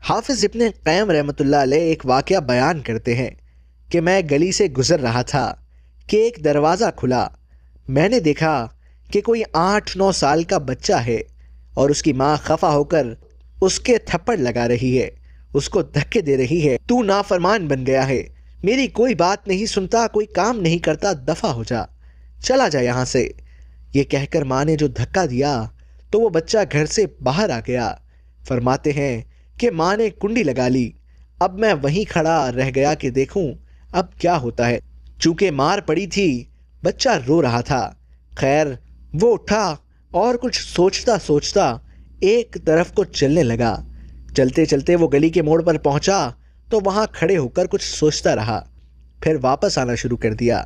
حافظ ابن قیم رحمۃ اللہ علیہ ایک واقعہ بیان کرتے ہیں کہ میں گلی سے گزر رہا تھا کہ ایک دروازہ کھلا۔ میں نے دیکھا کہ کوئی 8-9 سال کا بچہ ہے اور اس کی ماں خفا ہو کر اس کے تھپڑ لگا رہی ہے، اس کو دھکے دے رہی ہے، تو نافرمان بن گیا ہے، میری کوئی بات نہیں سنتا، کوئی کام نہیں کرتا، دفع ہو جا، چلا جا یہاں سے۔ یہ کہہ کر ماں نے جو دھکا دیا تو وہ بچہ گھر سے باہر آ گیا۔ فرماتے ہیں کہ ماں نے کنڈی لگا لی۔ اب میں وہیں کھڑا رہ گیا کہ دیکھوں اب کیا ہوتا ہے۔ چونکہ مار پڑی تھی، بچہ رو رہا تھا۔ خیر وہ اٹھا اور کچھ سوچتا سوچتا ایک طرف کو چلنے لگا۔ چلتے چلتے وہ گلی کے موڑ پر پہنچا تو وہاں کھڑے ہو کر کچھ سوچتا رہا، پھر واپس آنا شروع کر دیا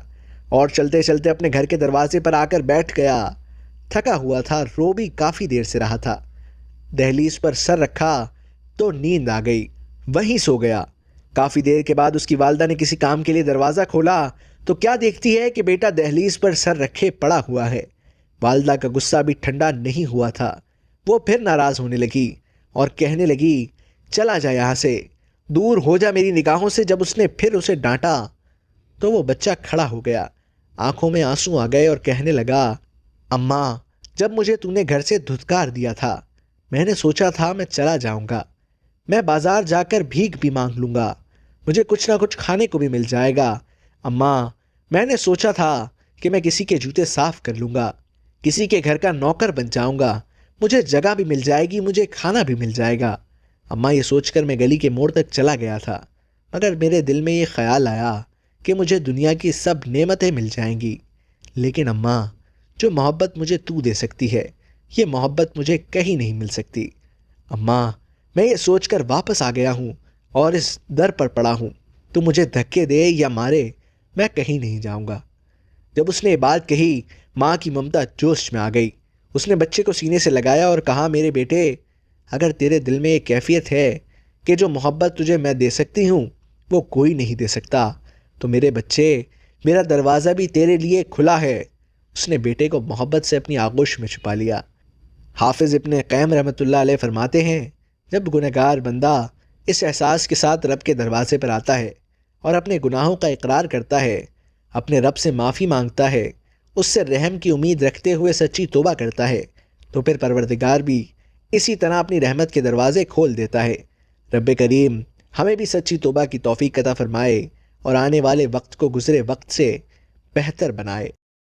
اور چلتے چلتے اپنے گھر کے دروازے پر آ کر بیٹھ گیا۔ تھکا ہوا تھا، رو بھی کافی دیر سے رہا تھا۔ دہلیز پر سر رکھا تو نیند آ گئی، وہیں سو گیا۔ کافی دیر کے بعد اس کی والدہ نے کسی کام کے لیے دروازہ کھولا تو کیا دیکھتی ہے کہ بیٹا دہلیز پر سر رکھے پڑا ہوا ہے۔ والدہ کا غصہ بھی ٹھنڈا نہیں ہوا تھا، وہ پھر ناراض ہونے لگی اور کہنے لگی چلا جا یہاں سے، دور ہو جا میری نگاہوں سے۔ جب اس نے پھر اسے ڈانٹا تو وہ بچہ کھڑا ہو گیا، آنکھوں میں آنسو آ گئے اور کہنے لگا اماں، جب مجھے تو نے گھر سے دھتکار دیا تھا میں نے سوچا تھا میں چلا جاؤں گا، میں بازار جا کر بھیک بھی مانگ لوں گا، مجھے کچھ نہ کچھ کھانے کو بھی مل جائے گا۔ اماں، میں نے سوچا تھا کہ میں کسی کے جوتے صاف کر لوں گا، کسی کے گھر کا نوکر بن جاؤں گا، مجھے جگہ بھی مل جائے گی، مجھے کھانا بھی مل جائے گا۔ اماں، یہ سوچ کر میں گلی کے موڑ تک چلا گیا تھا، مگر میرے دل میں یہ خیال آیا کہ مجھے دنیا کی سب نعمتیں مل جائیں گی، لیکن اماں، جو محبت مجھے تو دے سکتی ہے یہ محبت مجھے کہیں نہیں مل سکتی۔ اماں، میں یہ سوچ کر واپس آ گیا ہوں اور اس در پر پڑا ہوں، تو مجھے دھکے دے یا مارے میں کہیں نہیں جاؤں گا۔ جب اس نے یہ بات کہی، ماں کی ممتا جوش میں آ گئی۔ اس نے بچے کو سینے سے لگایا اور کہا میرے بیٹے، اگر تیرے دل میں یہ کیفیت ہے کہ جو محبت تجھے میں دے سکتی ہوں وہ کوئی نہیں دے سکتا تو میرے بچے، میرا دروازہ بھی تیرے لیے کھلا ہے۔ اس نے بیٹے کو محبت سے اپنی آغوش میں چھپا لیا۔ حافظ ابن قیم رحمۃ اللہ علیہ فرماتے ہیں جب گنہگار بندہ اس احساس کے ساتھ رب کے دروازے پر آتا ہے اور اپنے گناہوں کا اقرار کرتا ہے، اپنے رب سے معافی مانگتا ہے، اس سے رحم کی امید رکھتے ہوئے سچی توبہ کرتا ہے، تو پھر پروردگار بھی اسی طرح اپنی رحمت کے دروازے کھول دیتا ہے۔ رب کریم ہمیں بھی سچی توبہ کی توفیق عطا فرمائے اور آنے والے وقت کو گزرے وقت سے بہتر بنائے۔